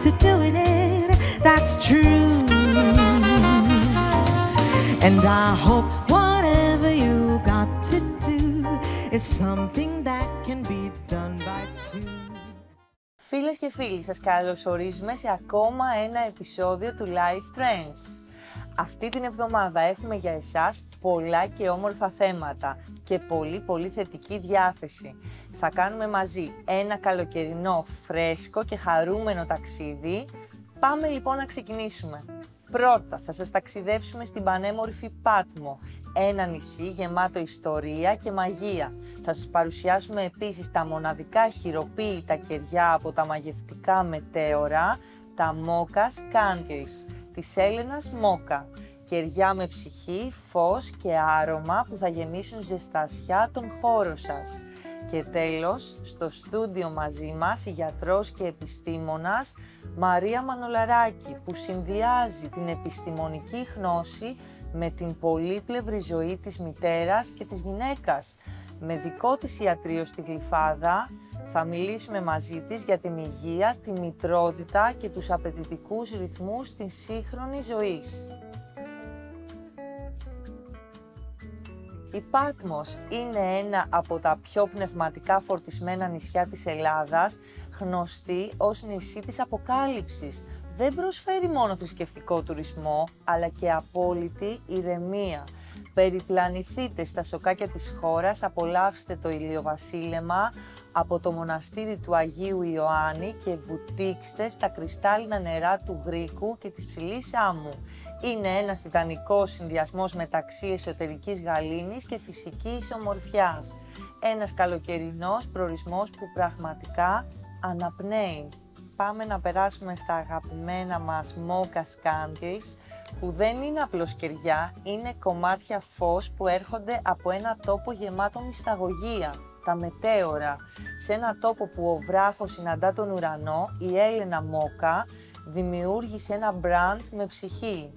to doing it, that's true. And I hope whatever you got to do is something that can be done by two. Φίλες και φίλοι, σας καλωσορίζουμε σε ακόμα ένα επεισόδιο του Life Trends. Αυτή την εβδομάδα έχουμε για εσάς πολλά και όμορφα θέματα και πολύ θετική διάθεση. Θα κάνουμε μαζί ένα καλοκαιρινό, φρέσκο και χαρούμενο ταξίδι. Πάμε λοιπόν να ξεκινήσουμε. Πρώτα θα σας ταξιδέψουμε στην πανέμορφη Πάτμο, ένα νησί γεμάτο ιστορία και μαγεία. Θα σας παρουσιάσουμε επίσης τα μοναδικά χειροποίητα κεριά από τα μαγευτικά μετέωρα, τα Mocha Scandies, της Έλενας Mocha. Κεριά με ψυχή, φως και άρωμα που θα γεμίσουν ζεστασιά τον χώρο σας. Και τέλος, στο στούντιο μαζί μας η γιατρός και επιστήμονας Μαρία Μανολαράκη, που συνδυάζει την επιστημονική γνώση με την πολύπλευρη ζωή της μητέρας και της γυναίκας. Με δικό της ιατρείο στη Γλυφάδα θα μιλήσουμε μαζί της για την υγεία, τη μητρότητα και τους απαιτητικούς ρυθμούς της σύγχρονης ζωής. Η Πάτμος είναι ένα από τα πιο πνευματικά φορτισμένα νησιά της Ελλάδας, γνωστή ως νησί της Αποκάλυψης. Δεν προσφέρει μόνο θρησκευτικό τουρισμό, αλλά και απόλυτη ηρεμία. Περιπλανηθείτε στα σοκάκια της χώρας, απολαύστε το ηλιοβασίλεμα από το μοναστήρι του Αγίου Ιωάννη και βουτήξτε στα κρυστάλλινα νερά του Γρίκου και της Ψηλής Άμμου. Είναι ένας ιδανικός συνδυασμός μεταξύ εσωτερικής γαλήνης και φυσικής ομορφιάς. Ένας καλοκαιρινός προορισμός που πραγματικά αναπνέει. Πάμε να περάσουμε στα αγαπημένα μας Mocha Scandies, που δεν είναι απλώς κεριά, είναι κομμάτια φως που έρχονται από ένα τόπο γεμάτο μυσταγωγία, τα μετέωρα. Σε ένα τόπο που ο βράχος συναντά τον ουρανό, η Έλενα Mocha δημιούργησε ένα μπραντ με ψυχή.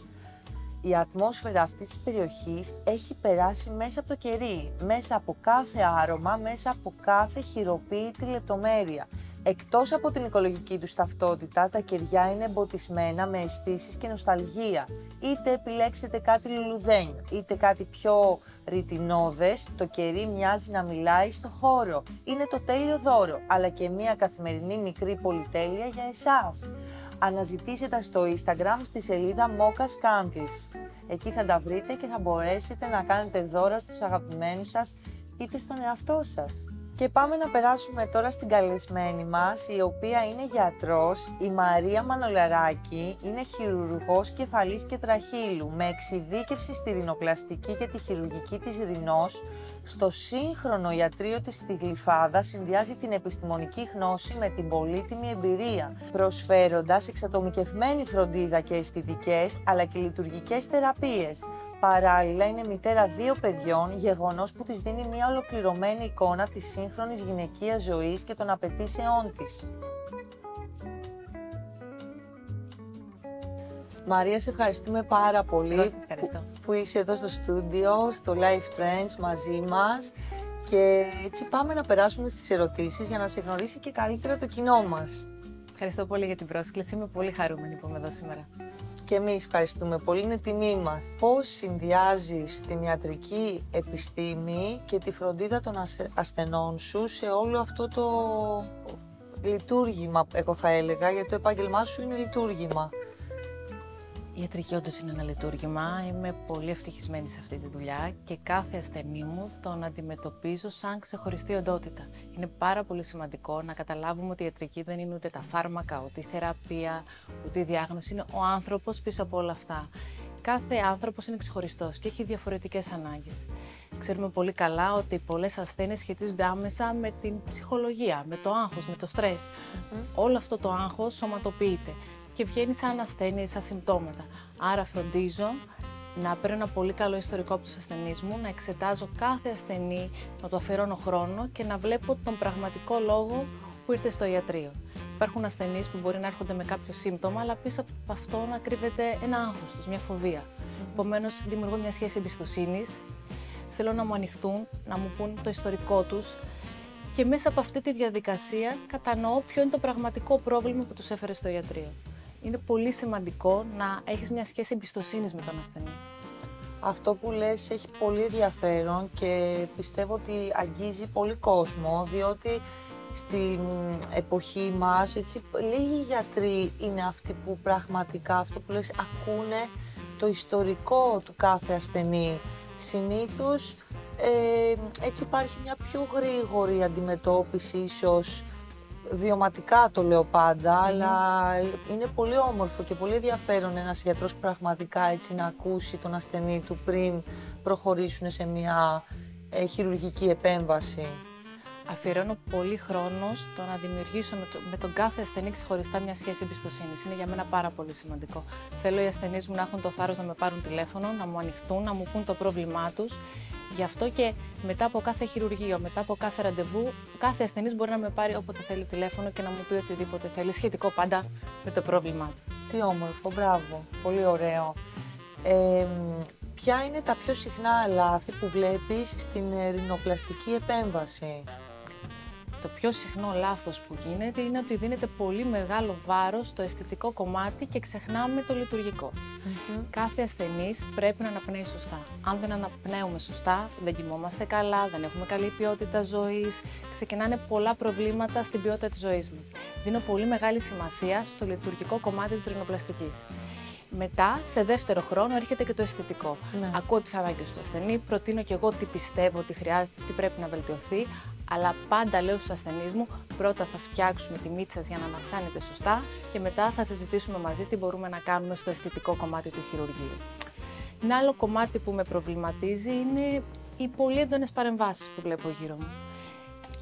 Η ατμόσφαιρα αυτής της περιοχής έχει περάσει μέσα από το κερί, μέσα από κάθε άρωμα, μέσα από κάθε χειροποίητη λεπτομέρεια. Εκτός από την οικολογική τους ταυτότητα, τα κεριά είναι εμποτισμένα με αισθήσεις και νοσταλγία. Είτε επιλέξετε κάτι λουλουδένιο, είτε κάτι πιο ρητινώδες, το κερί μοιάζει να μιλάει στο χώρο. Είναι το τέλειο δώρο, αλλά και μια καθημερινή μικρή πολυτέλεια για εσάς. Αναζητήστε τα στο Instagram στη σελίδα Mocha Scandies. Εκεί θα τα βρείτε και θα μπορέσετε να κάνετε δώρα στους αγαπημένους σας είτε στον εαυτό σας. Και πάμε να περάσουμε τώρα στην καλεσμένη μας, η οποία είναι γιατρός, η Μαρία Μανολαράκη, είναι χειρουργός κεφαλής και τραχύλου, με εξειδίκευση στη ρινοπλαστική και τη χειρουργική της ρινός. Στο σύγχρονο ιατρείο της στη Γλυφάδα συνδυάζει την επιστημονική γνώση με την πολύτιμη εμπειρία, προσφέροντας εξατομικευμένη φροντίδα και αισθητικές, αλλά και λειτουργικές θεραπείες. Παράλληλα, είναι μητέρα 2 παιδιών, γεγονός που της δίνει μια ολοκληρωμένη εικόνα της σύγχρονης γυναικείας ζωής και των απαιτήσεών της. Μαρία, σε ευχαριστούμε πάρα πολύ που είσαι εδώ στο στούντιο, στο Life Trends μαζί μας, και έτσι πάμε να περάσουμε στις ερωτήσεις για να σε γνωρίσει και καλύτερα το κοινό μας. Ευχαριστώ πολύ για την πρόσκληση, είμαι πολύ χαρούμενη που είμαι εδώ σήμερα. Και εμείς ευχαριστούμε πολύ, είναι τιμή μας. Πώς συνδυάζεις την ιατρική επιστήμη και τη φροντίδα των ασθενών σου σε όλο αυτό το λειτουργήμα, εγώ θα έλεγα, γιατί το επάγγελμά σου είναι λειτουργήμα. Η ιατρική όντως είναι ένα λειτουργήμα. Είμαι πολύ ευτυχισμένη σε αυτή τη δουλειά και κάθε ασθενή μου τον αντιμετωπίζω σαν ξεχωριστή οντότητα. Είναι πάρα πολύ σημαντικό να καταλάβουμε ότι η ιατρική δεν είναι ούτε τα φάρμακα, ούτε η θεραπεία, ούτε η διάγνωση. Είναι ο άνθρωπος πίσω από όλα αυτά. Κάθε άνθρωπος είναι ξεχωριστός και έχει διαφορετικές ανάγκες. Ξέρουμε πολύ καλά ότι πολλές ασθένειες σχετίζονται άμεσα με την ψυχολογία, με το άγχος, με το στρες. Όλο αυτό το άγχος σωματοποιείται και βγαίνει σαν ασθένεια ή σαν συμπτώματα. Άρα φροντίζω να παίρνω ένα πολύ καλό ιστορικό από τους ασθενείς μου, να εξετάζω κάθε ασθενή, να του αφιερώνω χρόνο και να βλέπω τον πραγματικό λόγο που ήρθε στο ιατρείο. Υπάρχουν ασθενείς που μπορεί να έρχονται με κάποιο σύμπτωμα, αλλά πίσω από αυτό να κρύβεται ένα άγχος τους, μια φοβία. Επομένως, δημιουργώ μια σχέση εμπιστοσύνης. Θέλω να μου ανοιχτούν, να μου πούν το ιστορικό τους και μέσα από αυτή τη διαδικασία κατανοώ ποιο είναι το πραγματικό πρόβλημα που τους έφερε στο ιατρείο. Είναι πολύ σημαντικό να έχεις μια σχέση εμπιστοσύνης με τον ασθενή. Αυτό που λες έχει πολύ ενδιαφέρον και πιστεύω ότι αγγίζει πολύ κόσμο, διότι στην εποχή μας, έτσι, λίγοι γιατροί είναι αυτοί που πραγματικά, αυτό που λες, ακούνε το ιστορικό του κάθε ασθενή. Συνήθως έτσι υπάρχει μια πιο γρήγορη αντιμετώπιση, ίσως βιωματικά το λέω πάντα, αλλά είναι πολύ όμορφο και πολύ ενδιαφέρον ένας γιατρός πραγματικά έτσι να ακούσει τον ασθενή του πριν προχωρήσουν σε μια χειρουργική επέμβαση. Αφιερώνω πολύ χρόνο στο να δημιουργήσω με τον κάθε ασθενή ξεχωριστά μια σχέση εμπιστοσύνης. Είναι για μένα πάρα πολύ σημαντικό. Θέλω οι ασθενείς μου να έχουν το θάρρος να με πάρουν τηλέφωνο, να μου ανοιχτούν, να μου πούν το πρόβλημά τους. Γι' αυτό και μετά από κάθε χειρουργείο, μετά από κάθε ραντεβού, κάθε ασθενής μπορεί να με πάρει όποτε θέλει τηλέφωνο και να μου πει οτιδήποτε θέλει, σχετικό πάντα με το πρόβλημά του. Τι όμορφο, μπράβο, πολύ ωραίο. Ποια είναι τα πιο συχνά λάθη που βλέπεις στην ρινοπλαστική επέμβαση? Το πιο συχνό λάθος που γίνεται είναι ότι δίνεται πολύ μεγάλο βάρος στο αισθητικό κομμάτι και ξεχνάμε το λειτουργικό. Κάθε ασθενής πρέπει να αναπνέει σωστά. Αν δεν αναπνέουμε σωστά, δεν κοιμόμαστε καλά, δεν έχουμε καλή ποιότητα ζωής, ξεκινάνε πολλά προβλήματα στην ποιότητα της ζωής μας. Δίνω πολύ μεγάλη σημασία στο λειτουργικό κομμάτι της ρινοπλαστικής. Μετά, σε δεύτερο χρόνο, έρχεται και το αισθητικό. Ακούω τις ανάγκες του ασθενή, προτείνω και εγώ τι πιστεύω ότι χρειάζεται, τι πρέπει να βελτιωθεί, αλλά πάντα λέω στους ασθενείς μου, πρώτα θα φτιάξουμε τη μύτη σας για να ανασάνετε σωστά και μετά θα συζητήσουμε μαζί τι μπορούμε να κάνουμε στο αισθητικό κομμάτι του χειρουργείου. Ένα άλλο κομμάτι που με προβληματίζει είναι οι πολύ έντονες παρεμβάσεις που βλέπω γύρω μου.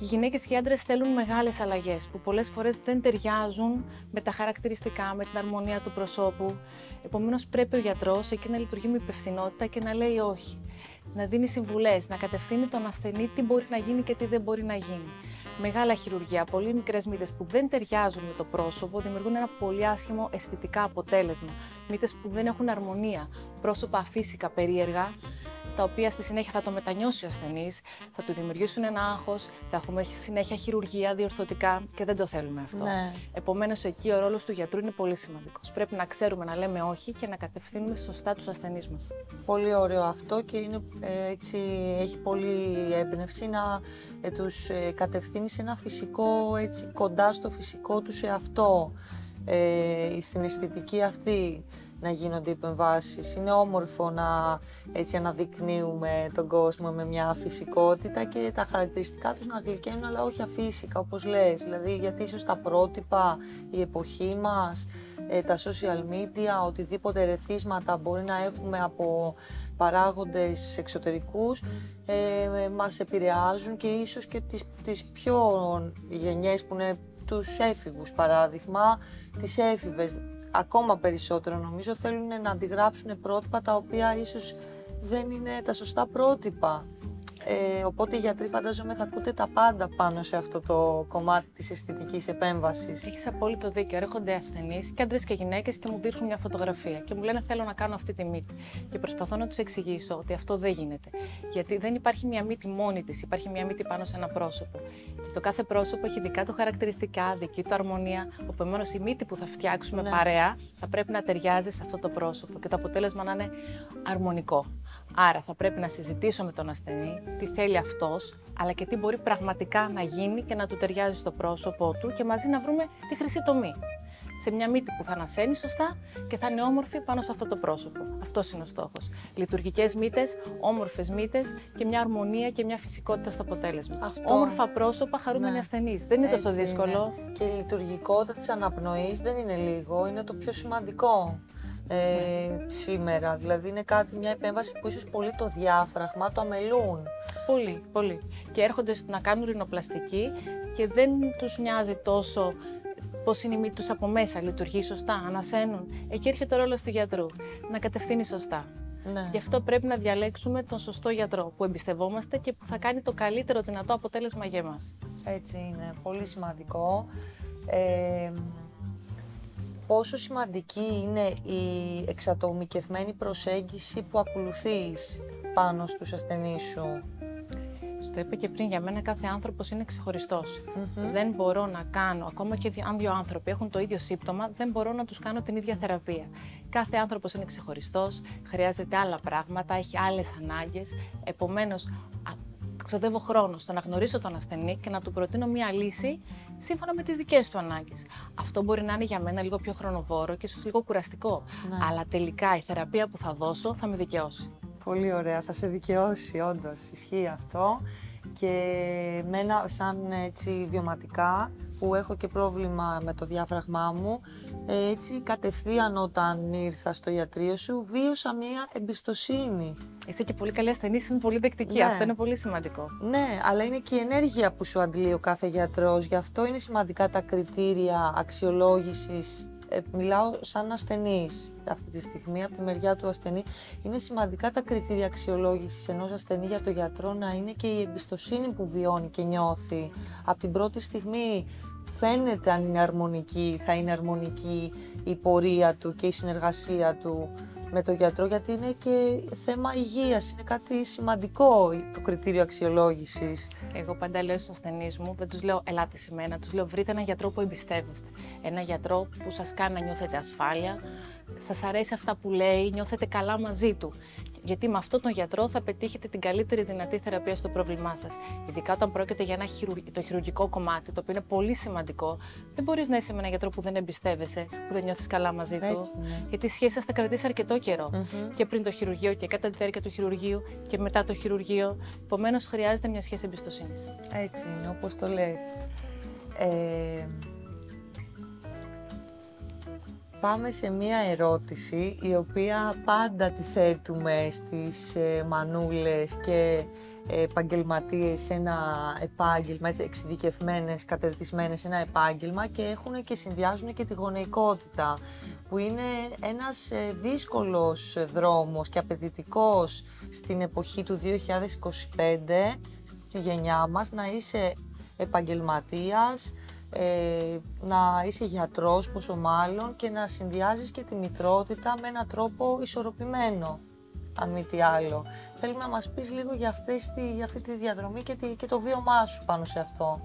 Οι γυναίκες και οι άντρες θέλουν μεγάλες αλλαγές που πολλές φορές δεν ταιριάζουν με τα χαρακτηριστικά, με την αρμονία του προσώπου. Επομένως, πρέπει ο γιατρός εκεί να λειτουργεί με υπευθυνότητα και να λέει όχι. Να δίνει συμβουλές, να κατευθύνει τον ασθενή τι μπορεί να γίνει και τι δεν μπορεί να γίνει. Μεγάλα χειρουργία, πολύ μικρές μύτες που δεν ταιριάζουν με το πρόσωπο δημιουργούν ένα πολύ άσχημο αισθητικά αποτέλεσμα. Μύτες που δεν έχουν αρμονία, πρόσωπα αφύσικα περίεργα, τα οποία στη συνέχεια θα το μετανιώσει ο ασθενής, θα του δημιουργήσουν ένα άγχος, θα έχουμε συνέχεια χειρουργία διορθωτικά και δεν το θέλουμε αυτό. Ναι. Επομένως, εκεί ο ρόλος του γιατρού είναι πολύ σημαντικός. Πρέπει να ξέρουμε να λέμε όχι και να κατευθύνουμε σωστά τους ασθενείς μας. Πολύ ωραίο αυτό και είναι, έτσι, έχει πολύ έμπνευση να τους κατευθύνει σε ένα φυσικό, έτσι, κοντά στο φυσικό τους εαυτό, στην αισθητική αυτή να γίνονται οι επεμβάσεις. Είναι όμορφο να έτσι αναδεικνύουμε τον κόσμο με μια φυσικότητα και τα χαρακτηριστικά τους να γλυκαίνουν, αλλά όχι αφύσικα όπως λες. Δηλαδή, γιατί ίσως τα πρότυπα, η εποχή μας, τα social media, οτιδήποτε ερεθίσματα μπορεί να έχουμε από παράγοντες εξωτερικούς, μας επηρεάζουν και ίσως και τις πιο γενιές που είναι τους έφηβους, παράδειγμα, τις έφηβες. Ακόμα περισσότερο νομίζω θέλουν να αντιγράψουν πρότυπα τα οποία ίσως δεν είναι τα σωστά πρότυπα. Οπότε οι γιατροί φαντάζομαι θα ακούτε τα πάντα πάνω σε αυτό το κομμάτι της αισθητικής επέμβασης. Έχεις απόλυτο δίκιο. Έρχονται ασθενείς και άντρες και γυναίκες και μου δείχνουν μια φωτογραφία και μου λένε θέλω να κάνω αυτή τη μύτη. Και προσπαθώ να τους εξηγήσω ότι αυτό δεν γίνεται. Γιατί δεν υπάρχει μια μύτη μόνη της, υπάρχει μια μύτη πάνω σε ένα πρόσωπο. Και το κάθε πρόσωπο έχει δικά του χαρακτηριστικά, δική του αρμονία. Επομένως η μύτη που θα φτιάξουμε παρέα θα πρέπει να ταιριάζει σε αυτό το πρόσωπο και το αποτέλεσμα να είναι αρμονικό. Άρα θα πρέπει να συζητήσω με τον ασθενή τι θέλει αυτός, αλλά και τι μπορεί πραγματικά να γίνει και να του ταιριάζει στο πρόσωπό του και μαζί να βρούμε τη χρυσή τομή. Σε μια μύτη που θα ανασένει σωστά και θα είναι όμορφη πάνω σε αυτό το πρόσωπο. Αυτός είναι ο στόχος. Λειτουργικές μύτες, όμορφες μύτες και μια αρμονία και μια φυσικότητα στο αποτέλεσμα. Όμορφα πρόσωπα, χαρούμενοι ασθενείς. Δεν είναι τόσο δύσκολο. Είναι. Και η λειτουργικότητα της αναπνοής δεν είναι λίγο, είναι το πιο σημαντικό. Σήμερα, δηλαδή είναι μια επέμβαση που ίσως πολύ το διάφραγμα το αμελούν. Πολύ, πολύ. Και έρχονται να κάνουν ρινοπλαστική και δεν τους νοιάζει τόσο πώς είναι η μύτη τους από μέσα, λειτουργεί σωστά, ανασένουν. Εκεί έρχεται ο ρόλος του γιατρού, να κατευθύνει σωστά. Ναι. Γι' αυτό πρέπει να διαλέξουμε τον σωστό γιατρό που εμπιστευόμαστε και που θα κάνει το καλύτερο δυνατό αποτέλεσμα για εμάς. Έτσι είναι, πολύ σημαντικό. Πόσο σημαντική είναι η εξατομικευμένη προσέγγιση που ακολουθείς πάνω στους ασθενείς σου? Το είπα και πριν, για μένα κάθε άνθρωπος είναι ξεχωριστός. Δεν μπορώ να κάνω, ακόμα και αν δύο άνθρωποι έχουν το ίδιο σύμπτωμα, δεν μπορώ να τους κάνω την ίδια θεραπεία. Κάθε άνθρωπος είναι ξεχωριστός, χρειάζεται άλλα πράγματα, έχει άλλες ανάγκες. Επομένως, ξοδεύω χρόνο στο να γνωρίσω τον ασθενή και να του προτείνω μία λύση σύμφωνα με τις δικές του ανάγκες. Αυτό μπορεί να είναι για μένα λίγο πιο χρονοβόρο και ίσως λίγο κουραστικό. Ναι. Αλλά τελικά η θεραπεία που θα δώσω θα με δικαιώσει. Πολύ ωραία, θα σε δικαιώσει, όντως. Ισχύει αυτό. Και μένα, σαν έτσι βιωματικά, που έχω και πρόβλημα με το διάφραγμά μου, έτσι κατευθείαν όταν ήρθα στο ιατρείο σου, βίωσα μία εμπιστοσύνη. Είσαι και πολύ καλή ασθενής, είναι πολύ δεκτική. Ναι. Αυτό είναι πολύ σημαντικό. Ναι, αλλά είναι και η ενέργεια που σου αντλεί ο κάθε γιατρός. Γι' αυτό είναι σημαντικά τα κριτήρια αξιολόγησης. Μιλάω σαν ασθενής αυτή τη στιγμή, από τη μεριά του ασθενή. Είναι σημαντικά τα κριτήρια αξιολόγησης ενός ασθενή για τον γιατρό να είναι και η εμπιστοσύνη που βιώνει και νιώθει. Από την πρώτη στιγμή φαίνεται αν είναι αρμονική, θα είναι αρμονική η πορεία του και η συνεργασία του με τον γιατρό, γιατί είναι και θέμα υγείας, είναι κάτι σημαντικό το κριτήριο αξιολόγησης. Εγώ πάντα λέω στους ασθενείς μου, δεν τους λέω ελάτε σε μένα, τους λέω βρείτε έναν γιατρό που εμπιστεύεστε. Ένα γιατρό που σας κάνει να νιώθετε ασφάλεια, σας αρέσει αυτά που λέει, νιώθετε καλά μαζί του. Γιατί με αυτόν τον γιατρό θα πετύχετε την καλύτερη δυνατή θεραπεία στο πρόβλημά σας. Ειδικά όταν πρόκειται για το χειρουργικό κομμάτι, το οποίο είναι πολύ σημαντικό, δεν μπορείς να είσαι με έναν γιατρό που δεν εμπιστεύεσαι, που δεν νιώθεις καλά μαζί του. Ναι. Γιατί η σχέση σας θα κρατήσει αρκετό καιρό. Και πριν το χειρουργείο και κατά τη διάρκεια του χειρουργείου και μετά το χειρουργείο. Επομένως, χρειάζεται μια σχέση εμπιστοσύνης. Έτσι είναι, όπως το λες. Πάμε σε μία ερώτηση, η οποία πάντα τη θέτουμε στις μανούλες και επαγγελματίες σε ένα επάγγελμα, έτσι, εξειδικευμένες, κατερτισμένες σε ένα επάγγελμα, και έχουν και συνδυάζουν και τη γονεϊκότητα, που είναι ένας δύσκολος δρόμος και απαιτητικός στην εποχή του 2025, στη γενιά μας, να είσαι επαγγελματίας, να είσαι γιατρός πόσο μάλλον, και να συνδυάζεις και τη μητρότητα με έναν τρόπο ισορροπημένο, αν μη τι άλλο. Θέλουμε να μας πεις λίγο για αυτή τη διαδρομή και το βίωμά σου πάνω σε αυτό.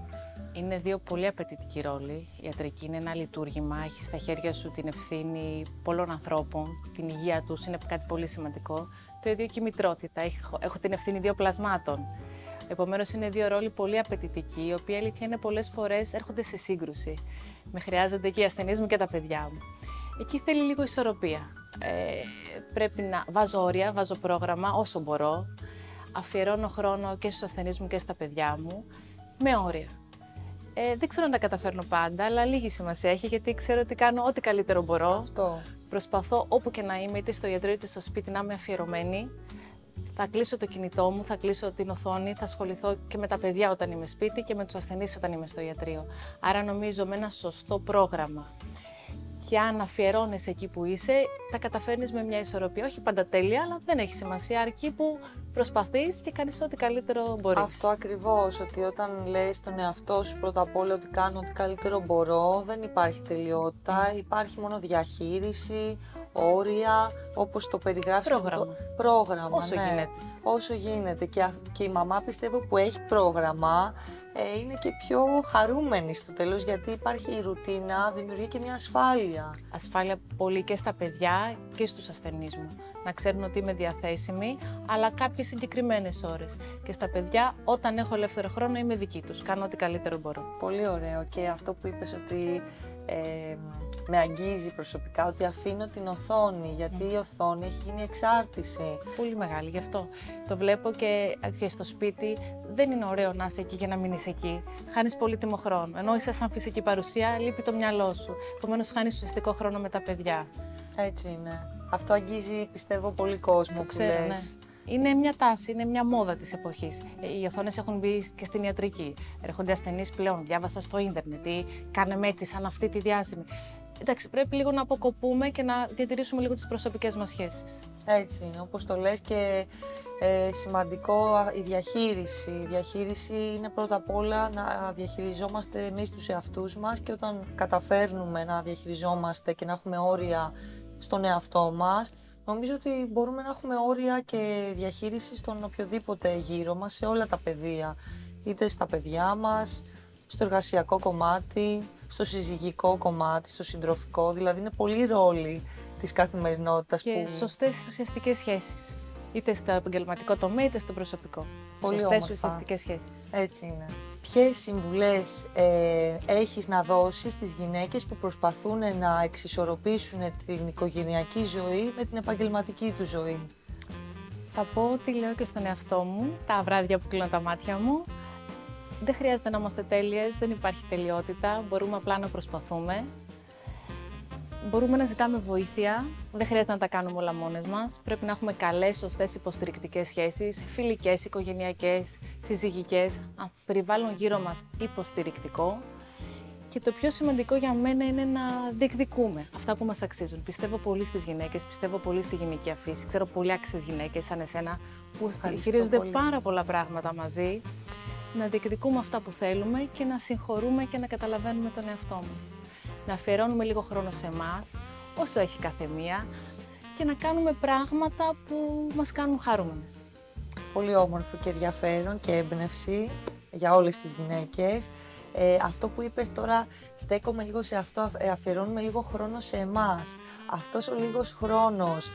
Είναι δύο πολύ απαιτητικοί ρόλοι. Η ιατρική είναι ένα λειτουργήμα, έχει στα χέρια σου την ευθύνη πολλών ανθρώπων, την υγεία τους είναι κάτι πολύ σημαντικό. Το ίδιο και η μητρότητα, έχω την ευθύνη δύο πλασμάτων. Επομένως, είναι δύο ρόλοι πολύ απαιτητικοί, οι οποίοι αλήθεια είναι πολλές φορές έρχονται σε σύγκρουση. Με χρειάζονται και οι ασθενείς μου και τα παιδιά μου. Εκεί θέλει λίγο ισορροπία. Πρέπει να βάζω όρια, βάζω πρόγραμμα όσο μπορώ. Αφιερώνω χρόνο και στους ασθενείς μου και στα παιδιά μου, με όρια. Δεν ξέρω αν τα καταφέρνω πάντα, αλλά λίγη σημασία έχει, γιατί ξέρω ότι κάνω ό,τι καλύτερο μπορώ. Αυτό. Προσπαθώ όπου και να είμαι, είτε στο ιατρείο είτε στο σπίτι, να είμαι αφιερωμένη. Θα κλείσω το κινητό μου, θα κλείσω την οθόνη, θα ασχοληθώ και με τα παιδιά όταν είμαι σπίτι και με τους ασθενείς όταν είμαι στο ιατρείο. Άρα νομίζω με ένα σωστό πρόγραμμα και αν αφιερώνεσαι εκεί που είσαι, τα καταφέρνεις με μια ισορροπία. Όχι πάντα τέλεια, αλλά δεν έχει σημασία, αρκεί που προσπαθείς και κάνεις ό,τι καλύτερο μπορείς. Αυτό ακριβώς, ότι όταν λες τον εαυτό σου πρώτα απ' όλα ότι κάνω ό,τι καλύτερο μπορώ, δεν υπάρχει τελειότητα, υπάρχει μόνο διαχείριση, όρια, όπως το περιγράφεις. Πρόγραμμα, όσο γίνεται. Όσο γίνεται. Και η μαμά, πιστεύω, που έχει πρόγραμμα, είναι και πιο χαρούμενη στο τέλος, γιατί υπάρχει η ρουτίνα, δημιουργεί και μια ασφάλεια. Ασφάλεια πολύ και στα παιδιά και στους ασθενείς μου. Να ξέρουν ότι είμαι διαθέσιμη, αλλά κάποιες συγκεκριμένες ώρες. Και στα παιδιά, όταν έχω ελεύθερο χρόνο, είμαι δική τους. Κάνω ό,τι καλύτερο μπορώ. Πολύ ωραίο. Και αυτό που είπες ότι με αγγίζει προσωπικά, ότι αφήνω την οθόνη, γιατί η οθόνη έχει γίνει εξάρτηση. Πολύ μεγάλη, γι' αυτό το βλέπω και στο σπίτι. Δεν είναι ωραίο να είσαι εκεί για να μείνεις εκεί. Χάνεις πολύτιμο χρόνο. Ενώ είσαι σαν φυσική παρουσία, λείπει το μυαλό σου. Επομένως, χάνεις ουσιαστικό χρόνο με τα παιδιά. Έτσι είναι. Αυτό αγγίζει, πιστεύω, πολύ κόσμο που λες. Ναι. Είναι μια τάση, είναι μια μόδα της εποχής. Οι οθόνες έχουν μπει και στην ιατρική. Έρχονται ασθενείς πλέον, διάβασα στο ίντερνετ ή κάναμε έτσι σαν αυτή τη διάσημη. Εντάξει, πρέπει λίγο να αποκοπούμε και να διατηρήσουμε λίγο τις προσωπικές μας σχέσεις. Έτσι είναι, όπως το λες, και σημαντικό η διαχείριση. Η διαχείριση είναι πρώτα απ' όλα να διαχειριζόμαστε εμείς τους εαυτούς μας, και όταν καταφέρνουμε να διαχειριζόμαστε και να έχουμε όρια στον εαυτό μας, Νομίζω ότι μπορούμε να έχουμε όρια και διαχείριση στον οποιοδήποτε γύρο μας, σε όλα τα πεδία. Είτε στα παιδιά μας, στο εργασιακό κομμάτι, στο συζυγικό κομμάτι, στο συντροφικό. Δηλαδή είναι πολλοί ρόλοι της καθημερινότητας. Και σωστές ουσιαστικές σχέσεις. Είτε στο επαγγελματικό τομέα, είτε στο προσωπικό. Πολύ σωστές όμορφα. ουσιαστικές σχέσεις. Έτσι είναι. Ποιες συμβουλές έχεις να δώσεις στις γυναίκες που προσπαθούν να εξισορροπήσουν την οικογενειακή ζωή με την επαγγελματική του ζωή? Θα πω ότι λέω και στον εαυτό μου, τα βράδια που κλείνω τα μάτια μου, δεν χρειάζεται να είμαστε τέλειες, δεν υπάρχει τελειότητα, μπορούμε απλά να προσπαθούμε. Μπορούμε να ζητάμε βοήθεια, δεν χρειάζεται να τα κάνουμε όλα μόνες μας. Πρέπει να έχουμε καλές, σωστές υποστηρικτικές σχέσεις, φιλικές, οικογενειακές, συζυγικές, περιβάλλον γύρω μας υποστηρικτικό. Και το πιο σημαντικό για μένα είναι να διεκδικούμε αυτά που μας αξίζουν. Πιστεύω πολύ στις γυναίκες, πιστεύω πολύ στη γυναικεία φύση. Ξέρω πολύ άξιες γυναίκες σαν εσένα που χειρίζονται πάρα πολλά πράγματα μαζί. Να διεκδικούμε αυτά που θέλουμε και να συγχωρούμε και να καταλαβαίνουμε τον εαυτό μας. Να αφιερώνουμε λίγο χρόνο σε εμάς, όσο έχει κάθε μία, και να κάνουμε πράγματα που μας κάνουν χαρούμενες. Πολύ όμορφο και ενδιαφέρον και έμπνευση για όλες τις γυναίκες. Αυτό που είπες τώρα, στέκομαι λίγο σε αυτό, αφιερώνουμε λίγο χρόνο σε εμάς. Αυτός ο λίγος χρόνος,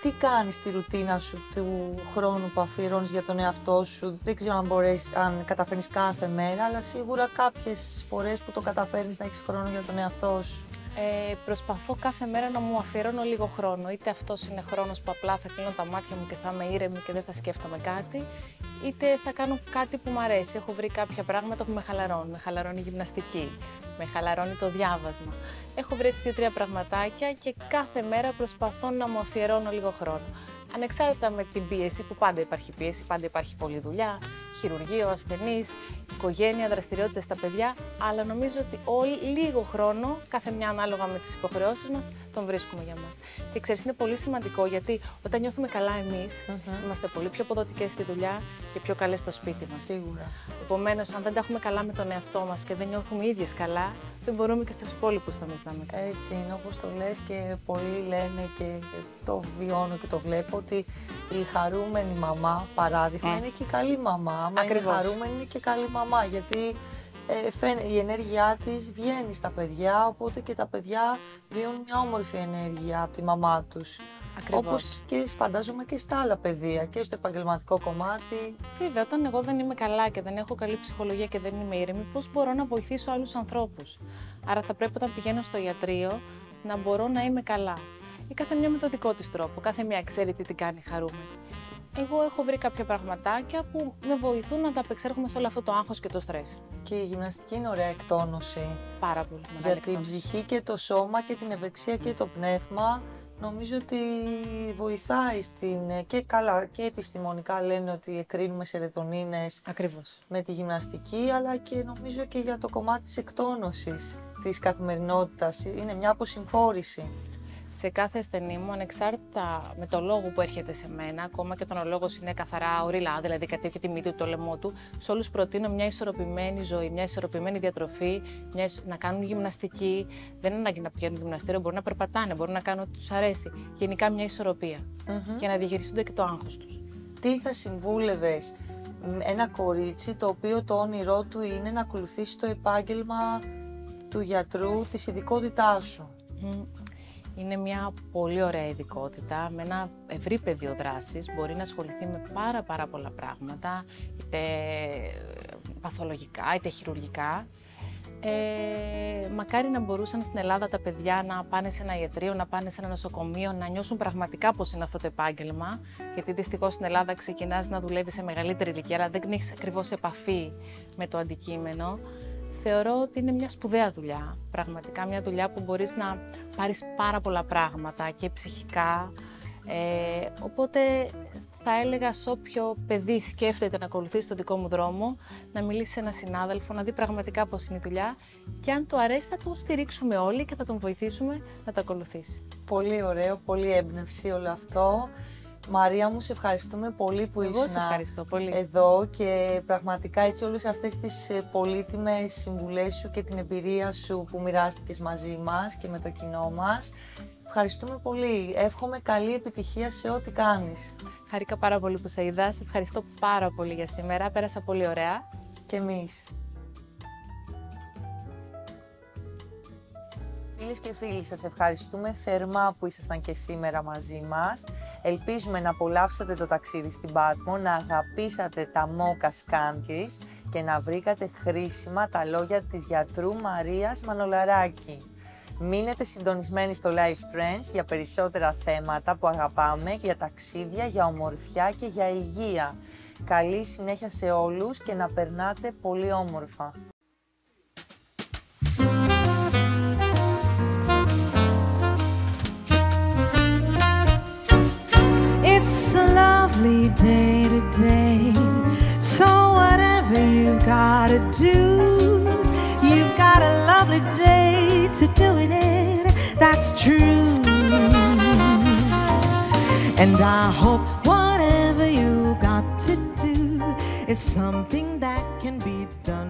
τι κάνεις στη ρουτίνα σου του χρόνου που αφιερώνεις για τον εαυτό σου? Δεν ξέρω αν καταφέρνεις κάθε μέρα, αλλά σίγουρα κάποιες φορές που το καταφέρνεις να έχεις χρόνο για τον εαυτό σου. Προσπαθώ κάθε μέρα να μου αφιερώνω λίγο χρόνο. Είτε αυτός είναι χρόνος που απλά θα κλείνω τα μάτια μου και θα είμαι ήρεμη και δεν θα σκέφτομαι κάτι, είτε θα κάνω κάτι που μου αρέσει. Έχω βρει κάποια πράγματα που με χαλαρώνουν. Με χαλαρώνει η γυμναστική, με χαλαρώνει το διάβασμα. Έχω βρει έτσι 2-3 πραγματάκια και κάθε μέρα προσπαθώ να μου αφιερώνω λίγο χρόνο. Ανεξάρτητα με την πίεση, που πάντα υπάρχει πίεση, πάντα υπάρχει πολλή δουλειά, χειρουργείο, ασθενείς, οικογένεια, δραστηριότητες στα παιδιά, αλλά νομίζω ότι όλοι λίγο χρόνο, κάθε μια ανάλογα με τις υποχρεώσεις μας, τον βρίσκουμε για μας. Και ξέρεις, είναι πολύ σημαντικό γιατί όταν νιώθουμε καλά εμείς, είμαστε πολύ πιο αποδοτικές στη δουλειά και πιο καλές στο σπίτι μας. Σίγουρα. Επομένως, αν δεν τα έχουμε καλά με τον εαυτό μας και δεν νιώθουμε ίδιες καλά, δεν μπορούμε και στους υπόλοιπους τομείς να είναι καλά. Έτσι είναι, όπως το λες, και πολλοί λένε και το βιώνω και το βλέπω, ότι η χαρούμενη μαμά, παράδειγμα, είναι και η καλή μαμά. Άμα είναι χαρούμενη, είναι και καλή μαμά, γιατί η ενέργειά της βγαίνει στα παιδιά, οπότε και τα παιδιά βιώνουν μια όμορφη ενέργεια από τη μαμά τους. Ακριβώς. Όπως και φαντάζομαι και στα άλλα παιδεία και στο επαγγελματικό κομμάτι. Βέβαια, όταν εγώ δεν είμαι καλά και δεν έχω καλή ψυχολογία και δεν είμαι ήρεμη, πώς μπορώ να βοηθήσω άλλους ανθρώπους? Άρα θα πρέπει όταν πηγαίνω στο ιατρείο να μπορώ να είμαι καλά. Η κάθε μια με το δικό της τρόπο, κάθε μια ξέρει τι την κάνει χαρούμενη. Εγώ έχω βρει κάποια πραγματάκια που με βοηθούν να τα απεξέρχομαι σε όλο αυτό το άγχος και το στρες. Και η γυμναστική είναι ωραία εκτόνωση. Πάρα πολύ μεγάλη Για την εκτόνωση. ψυχή και το σώμα και την ευεξία και το πνεύμα. Νομίζω ότι βοηθάει και καλά και επιστημονικά λένε ότι εκρίνουμε σεροτονίνες με τη γυμναστική, αλλά και νομίζω και για το κομμάτι της εκτόνωσης της καθημερινότητας. Είναι μια αποσυμφόρηση. Σε κάθε ασθενή μου, ανεξάρτητα με το λόγο που έρχεται σε μένα, ακόμα και όταν ο λόγος είναι καθαρά οριλά, δηλαδή κατέβηκε τη μύτη του, το λαιμό του, σε όλους προτείνω μια ισορροπημένη ζωή, μια ισορροπημένη διατροφή, να κάνουν γυμναστική. Δεν είναι ανάγκη να πηγαίνουν γυμναστήριο, μπορούν να περπατάνε, μπορούν να κάνουν ό,τι τους αρέσει. Γενικά μια ισορροπία για να διαχειριστούν και το άγχος τους. Τι θα συμβούλευες ένα κορίτσι το οποίο το όνειρό του είναι να ακολουθήσει το επάγγελμα του γιατρού, της ειδικότητάς σου? Είναι μια πολύ ωραία ειδικότητα, με ένα ευρύ πεδίο δράσης, μπορεί να ασχοληθεί με πάρα πολλά πράγματα, είτε παθολογικά, είτε χειρουργικά. Μακάρι να μπορούσαν στην Ελλάδα τα παιδιά να πάνε σε ένα ιατρείο, να πάνε σε ένα νοσοκομείο, να νιώσουν πραγματικά πώς είναι αυτό το επάγγελμα, γιατί δυστυχώς στην Ελλάδα ξεκινάς να δουλεύεις σε μεγαλύτερη ηλικία, αλλά δεν έχεις ακριβώς επαφή με το αντικείμενο. Θεωρώ ότι είναι μια σπουδαία δουλειά, πραγματικά μια δουλειά που μπορείς να πάρεις πάρα πολλά πράγματα και ψυχικά, οπότε θα έλεγα σε όποιο παιδί σκέφτεται να ακολουθήσει τον δικό μου δρόμο, να μιλήσει σε έναν συνάδελφο, να δει πραγματικά πώς είναι η δουλειά και αν του αρέσει θα τον στηρίξουμε όλοι και θα τον βοηθήσουμε να το ακολουθήσει. Πολύ ωραίο, πολύ έμπνευση όλο αυτό. Μαρία μου, σε ευχαριστούμε πολύ που ήσουν εδώ και πραγματικά έτσι όλες αυτές τις πολύτιμες συμβουλές σου και την εμπειρία σου που μοιράστηκες μαζί μας και με το κοινό μας. Ευχαριστούμε πολύ. Εύχομαι καλή επιτυχία σε ό,τι κάνεις. Χαρήκα πάρα πολύ που σε είδα. Σε ευχαριστώ πάρα πολύ για σήμερα. Πέρασα πολύ ωραία. Και εμείς. Φίλες και φίλοι, σας ευχαριστούμε θερμά που ήσασταν και σήμερα μαζί μας. Ελπίζουμε να απολαύσατε το ταξίδι στην Πάτμο, να αγαπήσατε τα Mocha Scantlis και να βρήκατε χρήσιμα τα λόγια της γιατρού Μαρίας Μανολαράκη. Μείνετε συντονισμένοι στο Life Trends για περισσότερα θέματα που αγαπάμε, για ταξίδια, για ομορφιά και για υγεία. Καλή συνέχεια σε όλους και να περνάτε πολύ όμορφα. It's a lovely day today, so whatever you've got to do, you've got a lovely day to do it in, that's true. And I hope whatever you got to do is something that can be done